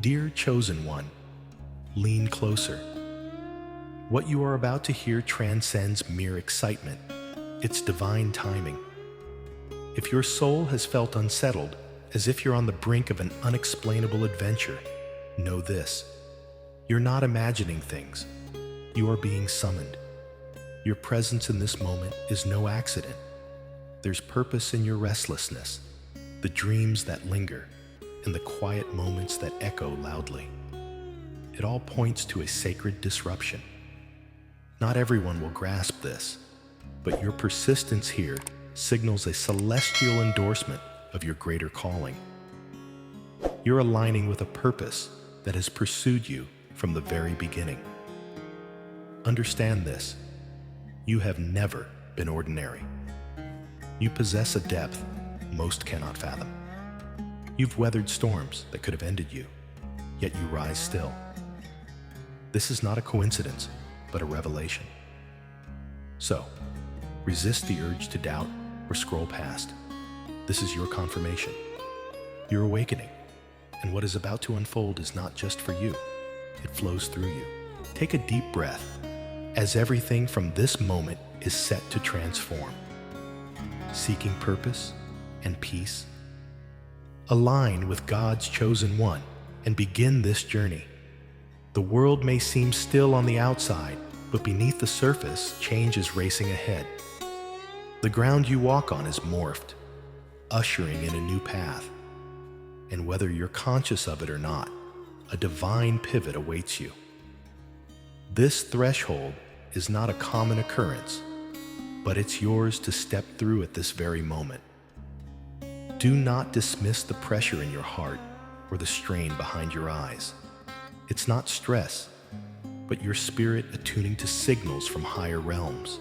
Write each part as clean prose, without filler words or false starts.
Dear chosen one, lean closer. What you are about to hear transcends mere excitement. It's divine timing. If your soul has felt unsettled, as if you're on the brink of an unexplainable adventure, know this. You're not imagining things. You are being summoned. Your presence in this moment is no accident. There's purpose in your restlessness, the dreams that linger, and the quiet moments that echo loudly. It all points to a sacred disruption. Not everyone will grasp this, but your persistence here signals a celestial endorsement of your greater calling. You're aligning with a purpose that has pursued you from the very beginning. Understand this. You have never been ordinary. You possess a depth most cannot fathom. You've weathered storms that could have ended you, yet you rise still. This is not a coincidence, but a revelation. So, resist the urge to doubt or scroll past. This is your confirmation. You're awakening, and what is about to unfold is not just for you. It flows through you. Take a deep breath, as everything from this moment is set to transform. Seeking purpose and peace, align with God's chosen one and begin this journey. The world may seem still on the outside, but beneath the surface, change is racing ahead. The ground you walk on is morphed, ushering in a new path. And whether you're conscious of it or not, a divine pivot awaits you. This threshold is not a common occurrence, but it's yours to step through at this very moment. Do not dismiss the pressure in your heart or the strain behind your eyes. It's not stress, but your spirit attuning to signals from higher realms.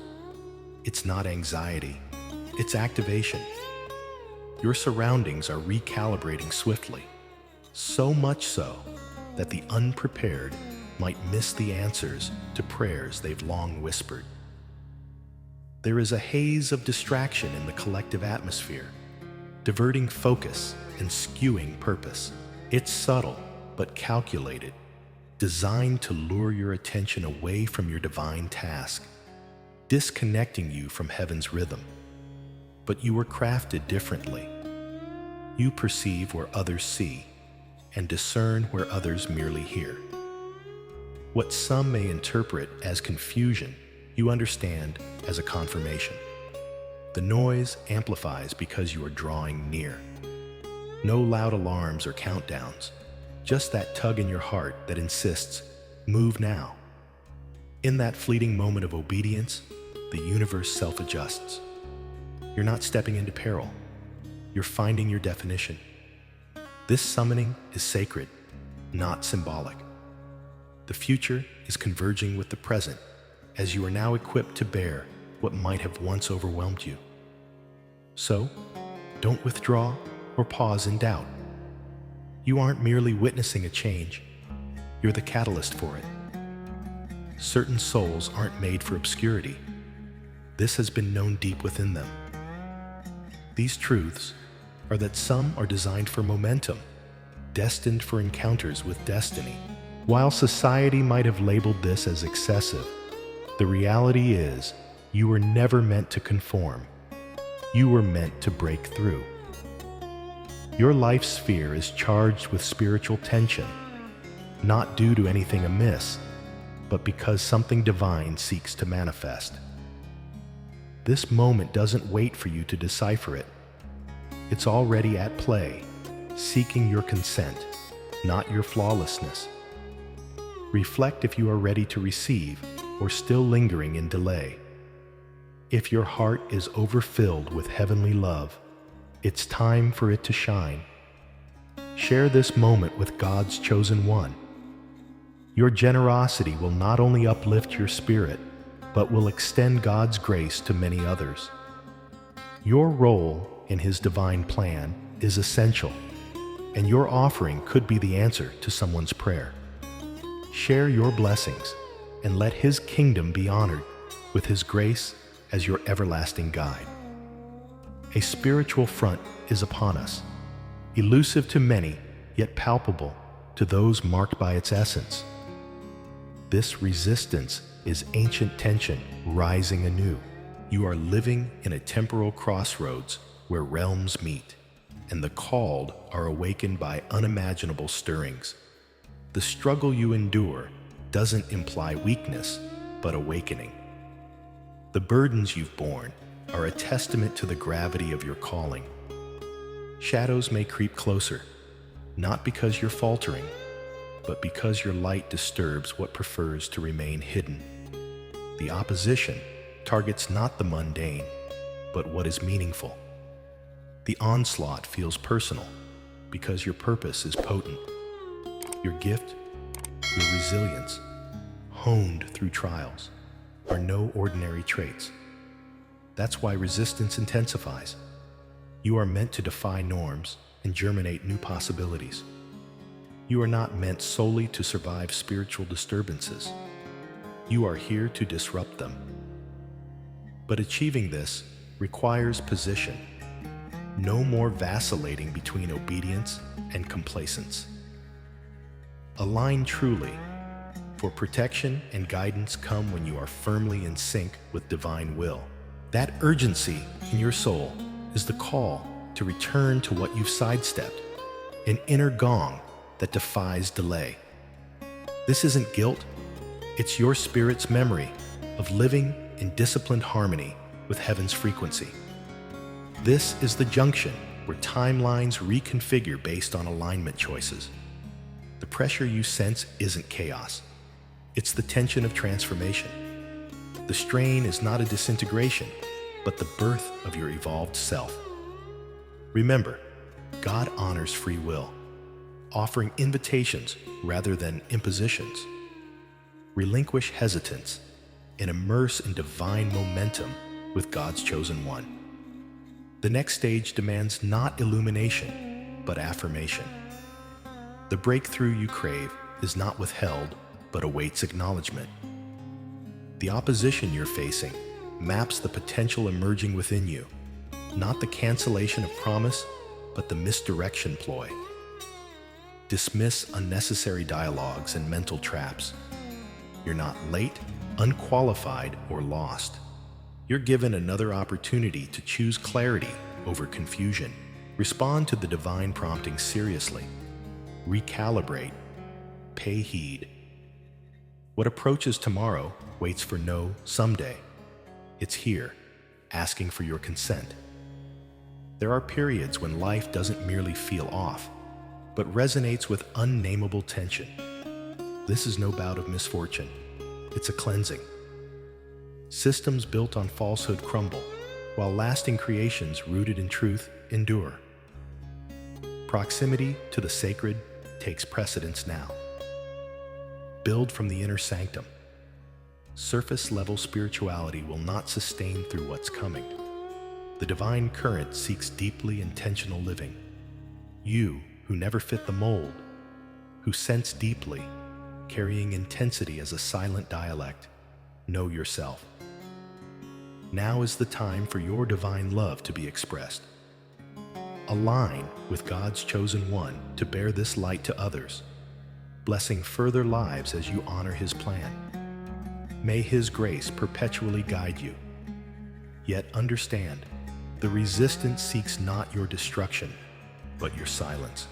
It's not anxiety, it's activation. Your surroundings are recalibrating swiftly, so much so that the unprepared might miss the answers to prayers they've long whispered. There is a haze of distraction in the collective atmosphere, diverting focus and skewing purpose. It's subtle but calculated, designed to lure your attention away from your divine task, disconnecting you from heaven's rhythm. But you were crafted differently. You perceive where others see and discern where others merely hear. What some may interpret as confusion, you understand as a confirmation. The noise amplifies because you are drawing near. No loud alarms or countdowns, just that tug in your heart that insists, move now. In that fleeting moment of obedience, the universe self-adjusts. You're not stepping into peril. You're finding your definition. This summoning is sacred, not symbolic. The future is converging with the present, as you are now equipped to bear what might have once overwhelmed you. So, don't withdraw or pause in doubt. You aren't merely witnessing a change, you're the catalyst for it. Certain souls aren't made for obscurity. This has been known deep within them. These truths are that some are designed for momentum, destined for encounters with destiny. While society might have labeled this as excessive, the reality is you were never meant to conform. You were meant to break through. Your life sphere is charged with spiritual tension, not due to anything amiss, but because something divine seeks to manifest. This moment doesn't wait for you to decipher it. It's already at play, seeking your consent, not your flawlessness. Reflect if you are ready to receive or still lingering in delay. If your heart is overfilled with heavenly love, it's time for it to shine. Share this moment with God's chosen one. Your generosity will not only uplift your spirit, but will extend God's grace to many others. Your role in His divine plan is essential, and your offering could be the answer to someone's prayer. Share your blessings and let His kingdom be honored with His grace as your everlasting guide. A spiritual front is upon us, elusive to many, yet palpable, to those marked by its essence. This resistance is ancient tension rising anew. You are living in a temporal crossroads where realms meet, and the called are awakened by unimaginable stirrings. The struggle you endure doesn't imply weakness, but awakening. The burdens you've borne are a testament to the gravity of your calling. Shadows may creep closer, not because you're faltering, but because your light disturbs what prefers to remain hidden. The opposition targets not the mundane, but what is meaningful. The onslaught feels personal because your purpose is potent. Your gift, your resilience, honed through trials, are no ordinary traits. That's why resistance intensifies. You are meant to defy norms and germinate new possibilities. You are not meant solely to survive spiritual disturbances. You are here to disrupt them. But achieving this requires position. No more vacillating between obedience and complacence. Align truly, for protection and guidance come when you are firmly in sync with divine will. That urgency in your soul is the call to return to what you've sidestepped, an inner gong that defies delay. This isn't guilt, it's your spirit's memory of living in disciplined harmony with heaven's frequency. This is the junction where timelines reconfigure based on alignment choices. The pressure you sense isn't chaos. It's the tension of transformation. The strain is not a disintegration, but the birth of your evolved self. Remember, God honors free will, offering invitations rather than impositions. Relinquish hesitance and immerse in divine momentum with God's chosen one. The next stage demands not illumination, but affirmation. The breakthrough you crave is not withheld, but awaits acknowledgement. The opposition you're facing maps the potential emerging within you, not the cancellation of promise, but the misdirection ploy. Dismiss unnecessary dialogues and mental traps. You're not late, unqualified, or lost. You're given another opportunity to choose clarity over confusion. Respond to the divine prompting seriously. Recalibrate. Pay heed. What approaches tomorrow waits for no someday. It's here, asking for your consent. There are periods when life doesn't merely feel off, but resonates with unnameable tension. This is no bout of misfortune. It's a cleansing. Systems built on falsehood crumble, while lasting creations rooted in truth endure. Proximity to the sacred takes precedence now. Build from the inner sanctum. Surface-level spirituality will not sustain through what's coming. The divine current seeks deeply intentional living. You, who never fit the mold, who sense deeply, carrying intensity as a silent dialect, know yourself. Now is the time for your divine love to be expressed. Align with God's chosen one to bear this light to others, blessing further lives as you honor His plan. May His grace perpetually guide you. Yet understand, the resistance seeks not your destruction, but your silence.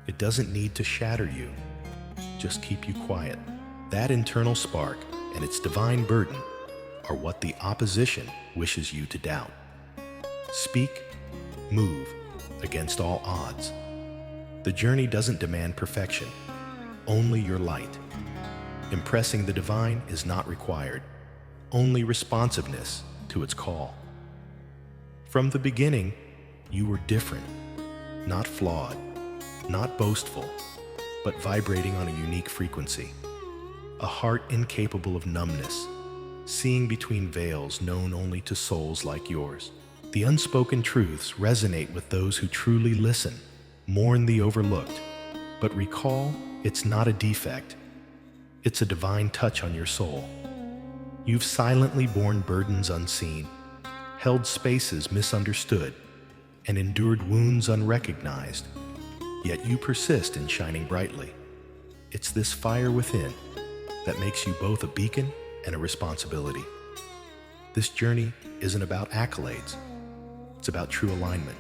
It doesn't need to shatter you, just keep you quiet. That internal spark and its divine burden are what the opposition wishes you to doubt. Speak, move against all odds. The journey doesn't demand perfection, only your light. Impressing the divine is not required, only responsiveness to its call. From the beginning, you were different, not flawed, not boastful, but vibrating on a unique frequency. A heart incapable of numbness, seeing between veils known only to souls like yours. The unspoken truths resonate with those who truly listen, mourn the overlooked, but recall it's not a defect. It's a divine touch on your soul. You've silently borne burdens unseen, held spaces misunderstood, and endured wounds unrecognized. yet you persist in shining brightly. It's this fire within that makes you both a beacon and a responsibility. This journey isn't about accolades, it's about true alignment.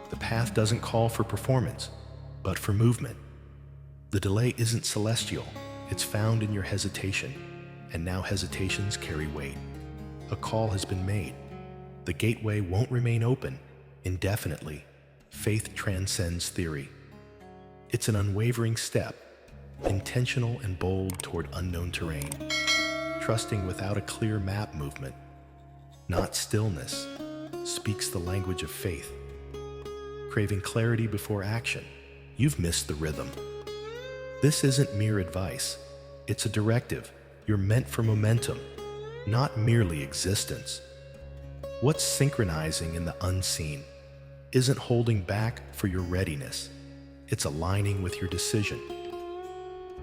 The path doesn't call for performance, but for movement. The delay isn't celestial, it's found in your hesitation, and now hesitations carry weight. A call has been made. The gateway won't remain open indefinitely. Faith transcends theory. It's an unwavering step, intentional and bold toward unknown terrain, trusting without a clear map movement, not stillness, speaks the language of faith. Craving clarity before action, you've missed the rhythm. This isn't mere advice, it's a directive. You're meant for momentum, not merely existence. What's synchronizing in the unseen isn't holding back for your readiness, it's aligning with your decision.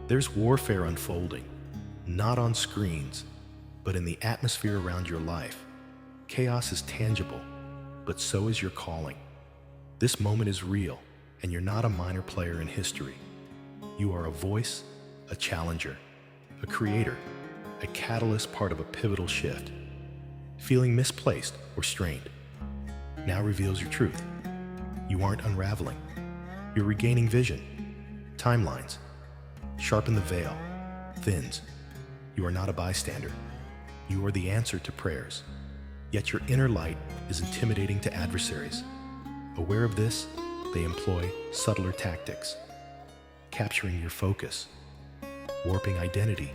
There's warfare unfolding, not on screens, but in the atmosphere around your life. Chaos is tangible, but so is your calling. This moment is real, and you're not a minor player in history. You are a voice, a challenger, a creator, a catalyst, part of a pivotal shift. Feeling misplaced or strained now reveals your truth. You aren't unraveling. You're regaining vision. Timelines. Sharpen the veil. Thins. You are not a bystander. You are the answer to prayers. Yet your inner light is intimidating to adversaries. Aware of this, they employ subtler tactics, capturing your focus, warping identity,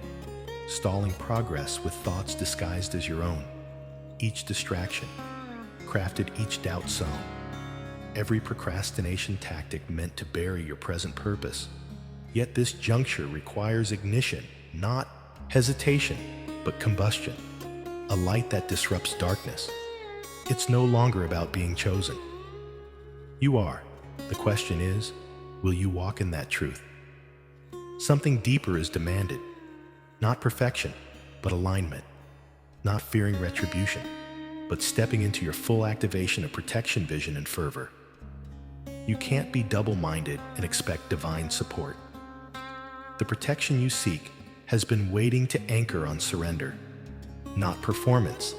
stalling progress with thoughts disguised as your own. Each distraction, crafted each doubt sown. Every procrastination tactic meant to bury your present purpose. Yet this juncture requires ignition, not hesitation, but combustion. A light that disrupts darkness. It's no longer about being chosen. You are. The question is, will you walk in that truth? Something deeper is demanded. Not perfection, but alignment. Not fearing retribution, but stepping into your full activation of protection, vision, and fervor. You can't be double-minded and expect divine support. The protection you seek has been waiting to anchor on surrender, not performance.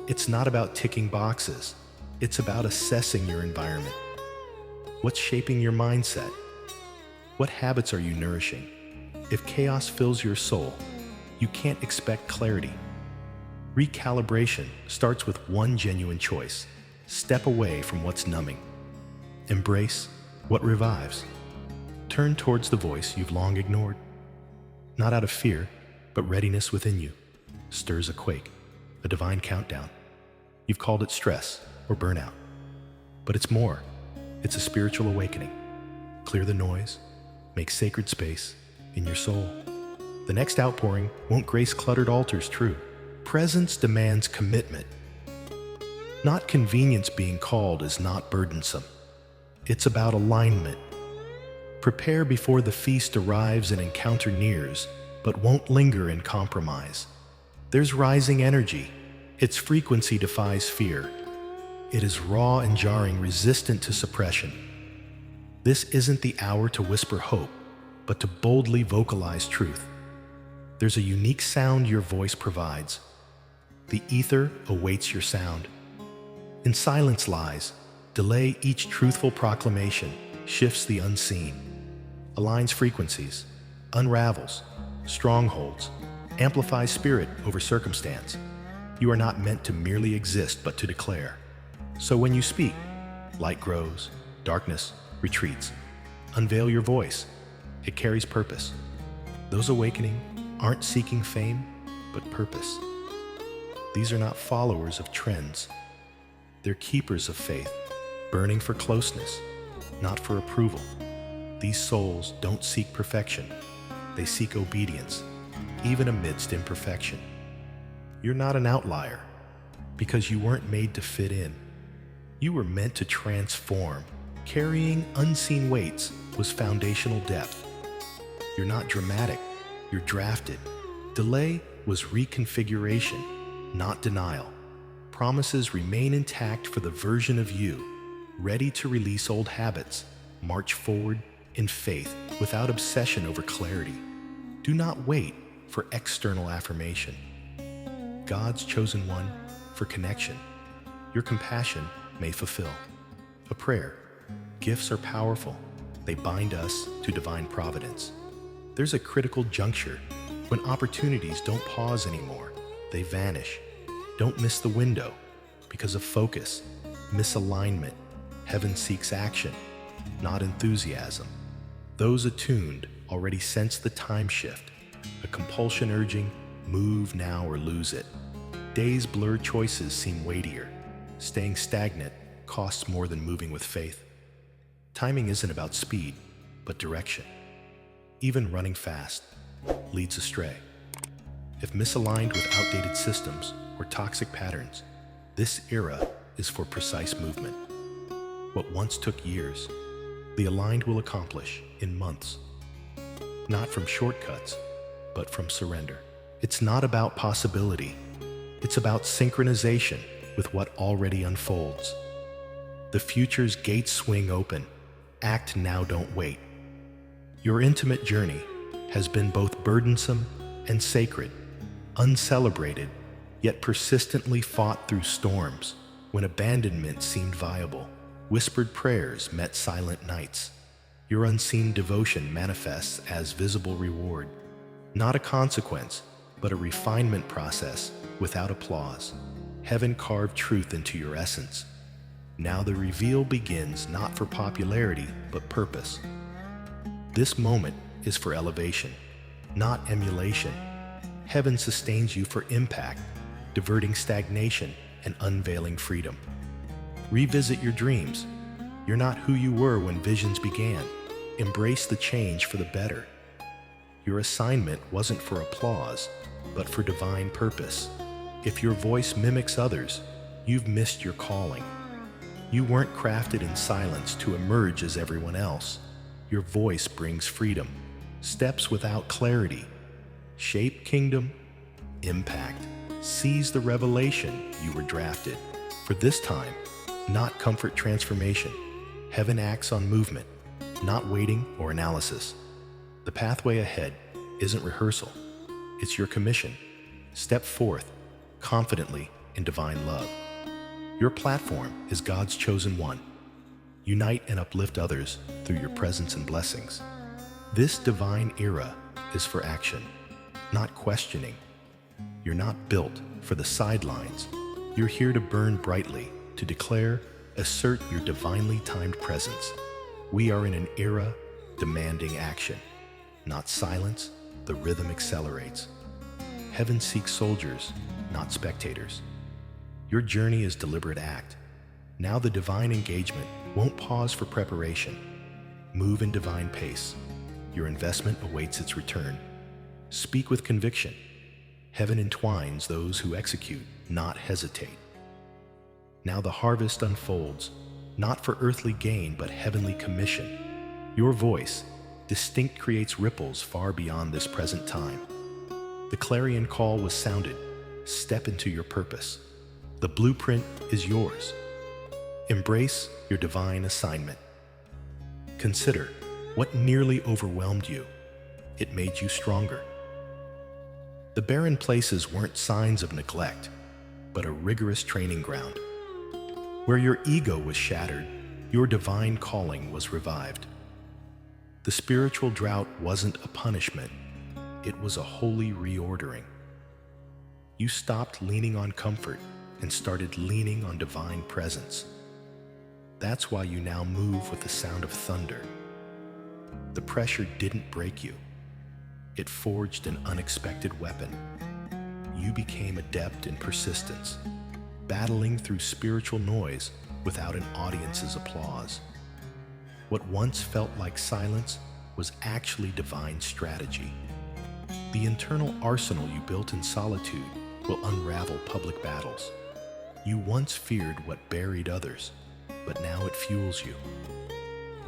It's not about ticking boxes. It's about assessing your environment. What's shaping your mindset? What habits are you nourishing? If chaos fills your soul, you can't expect clarity. Recalibration starts with one genuine choice. Step away from what's numbing. Embrace what revives. Turn towards the voice you've long ignored. Not out of fear, but readiness within you stirs a quake, a divine countdown. You've called it stress or burnout, but it's more. It's a spiritual awakening. Clear the noise, make sacred space in your soul. The next outpouring won't grace cluttered altars, true. Presence demands commitment. Not convenience. Being called is not burdensome. It's about alignment. Prepare before the feast arrives and encounter nears, but won't linger in compromise. There's rising energy. Its frequency defies fear. It is raw and jarring, resistant to suppression. This isn't the hour to whisper hope, but to boldly vocalize truth. There's a unique sound your voice provides. The ether awaits your sound. In silence lies. Delay each truthful proclamation, shifts the unseen, aligns frequencies, unravels strongholds, amplifies spirit over circumstance. You are not meant to merely exist, but to declare. So when you speak, light grows, darkness retreats. Unveil your voice. It carries purpose. Those awakening aren't seeking fame, but purpose. These are not followers of trends. They're keepers of faith, burning for closeness, not for approval. These souls don't seek perfection. They seek obedience, even amidst imperfection. You're not an outlier, because you weren't made to fit in. You were meant to transform. Carrying unseen weights was foundational depth. You're not dramatic, you're drafted. Delay was reconfiguration, not denial. Promises remain intact for the version of you, ready to release old habits, march forward in faith without obsession over clarity. Do not wait for external affirmation. God's chosen one for connection, your compassion may fulfill. A prayer. Gifts are powerful. They bind us to divine providence. There's a critical juncture when opportunities don't pause anymore. They vanish. Don't miss the window. Because of focus, misalignment, heaven seeks action, not enthusiasm. Those attuned already sense the time shift, a compulsion urging, move now or lose it. Days' blurred choices seem weightier. Staying stagnant costs more than moving with faith. Timing isn't about speed, but direction. Even running fast leads astray. If misaligned with outdated systems or toxic patterns, this era is for precise movement. What once took years, the aligned will accomplish in months. Not from shortcuts, but from surrender. It's not about possibility. It's about synchronization with what already unfolds. The future's gates swing open. Act now, don't wait. Your intimate journey has been both burdensome and sacred, uncelebrated, yet persistently fought through storms when abandonment seemed viable. Whispered prayers met silent nights. Your unseen devotion manifests as visible reward, not a consequence, but a refinement process without applause. Heaven carved truth into your essence. Now the reveal begins not for popularity, but purpose. This moment is for elevation, not emulation. Heaven sustains you for impact, diverting stagnation and unveiling freedom. Revisit your dreams. You're not who you were when visions began. Embrace the change for the better. Your assignment wasn't for applause, but for divine purpose. If your voice mimics others, you've missed your calling. You weren't crafted in silence to emerge as everyone else. Your voice brings freedom, steps without clarity. Shape kingdom, impact. Seize the revelation you were drafted. For this time, not comfort transformation. Heaven acts on movement, not waiting or analysis. The pathway ahead isn't rehearsal. It's your commission. Step forth confidently in divine love. Your platform is God's chosen one. Unite and uplift others through your presence and blessings. This divine era is for action, not questioning. You're not built for the sidelines. You're here to burn brightly, to declare, assert your divinely timed presence. We are in an era demanding action, not silence. The rhythm accelerates. Heaven seeks soldiers, not spectators. Your journey is deliberate act. Now the divine engagement won't pause for preparation. Move in divine pace. Your investment awaits its return. Speak with conviction. Heaven entwines those who execute, not hesitate. Now the harvest unfolds, not for earthly gain, but heavenly commission. Your voice, distinct, creates ripples far beyond this present time. The clarion call was sounded. Step into your purpose. The blueprint is yours. Embrace your divine assignment. Consider what nearly overwhelmed you. It made you stronger. The barren places weren't signs of neglect, but a rigorous training ground. Where your ego was shattered, your divine calling was revived. The spiritual drought wasn't a punishment, it was a holy reordering. You stopped leaning on comfort and started leaning on divine presence. That's why you now move with the sound of thunder. The pressure didn't break you. It forged an unexpected weapon. You became adept in persistence, battling through spiritual noise without an audience's applause. What once felt like silence was actually divine strategy. The internal arsenal you built in solitude will unravel public battles. You once feared what buried others, but now it fuels you.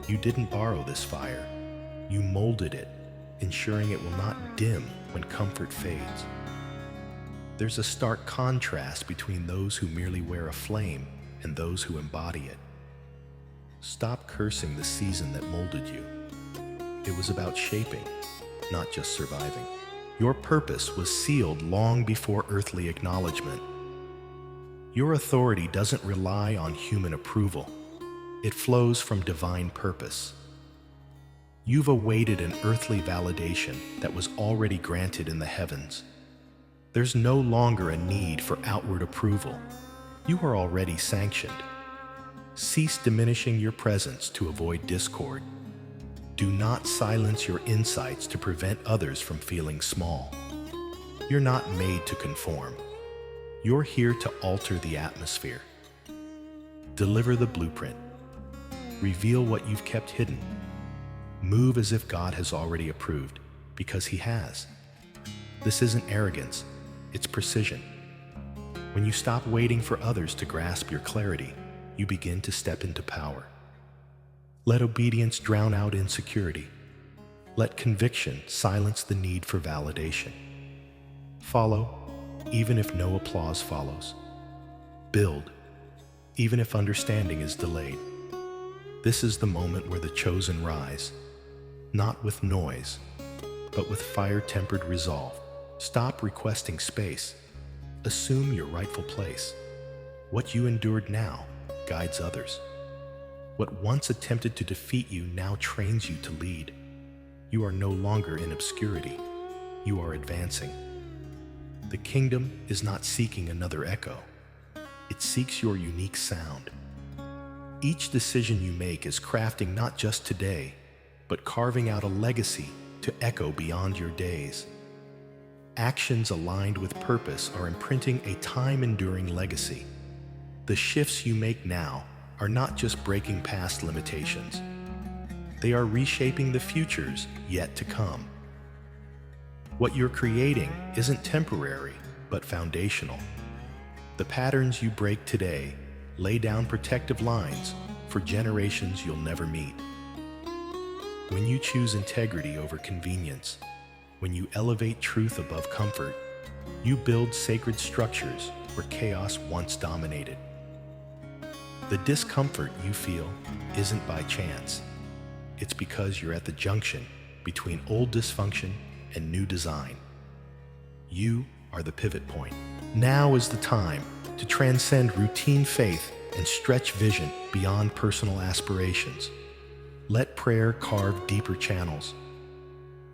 You didn't borrow this fire. You molded it, ensuring it will not dim when comfort fades. There's a stark contrast between those who merely wear a flame and those who embody it. Stop cursing the season that molded you. It was about shaping, not just surviving. Your purpose was sealed long before earthly acknowledgement. Your authority doesn't rely on human approval. It flows from divine purpose. You've awaited an earthly validation that was already granted in the heavens. There's no longer a need for outward approval. You are already sanctioned. Cease diminishing your presence to avoid discord. Do not silence your insights to prevent others from feeling small. You're not made to conform. You're here to alter the atmosphere. Deliver the blueprint. Reveal what you've kept hidden. Move as if God has already approved, because He has. This isn't arrogance, it's precision. When you stop waiting for others to grasp your clarity, you begin to step into power. Let obedience drown out insecurity. Let conviction silence the need for validation. Follow, even if no applause follows. Build, even if understanding is delayed. This is the moment where the chosen rise, not with noise, but with fire-tempered resolve. Stop requesting space. Assume your rightful place. What you endured now guides others. What once attempted to defeat you now trains you to lead. You are no longer in obscurity. You are advancing. The kingdom is not seeking another echo. It seeks your unique sound. Each decision you make is crafting not just today, but carving out a legacy to echo beyond your days. Actions aligned with purpose are imprinting a time-enduring legacy. The shifts you make now are not just breaking past limitations. They are reshaping the futures yet to come. What you're creating isn't temporary, but foundational. The patterns you break today lay down protective lines for generations you'll never meet. When you choose integrity over convenience, when you elevate truth above comfort, you build sacred structures where chaos once dominated. The discomfort you feel isn't by chance. It's because you're at the junction between old dysfunction and new design. You are the pivot point. Now is the time to transcend routine faith and stretch vision beyond personal aspirations. Let prayer carve deeper channels.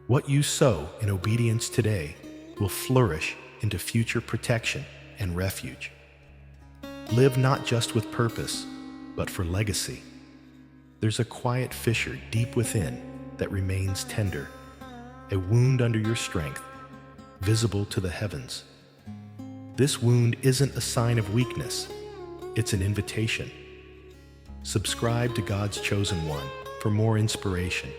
What you sow in obedience today will flourish into future protection and refuge. Live not just with purpose, but for legacy. There's a quiet fissure deep within that remains tender, a wound under your strength, visible to the heavens. This wound isn't a sign of weakness, it's an invitation. Subscribe to God's Chosen One for more inspiration.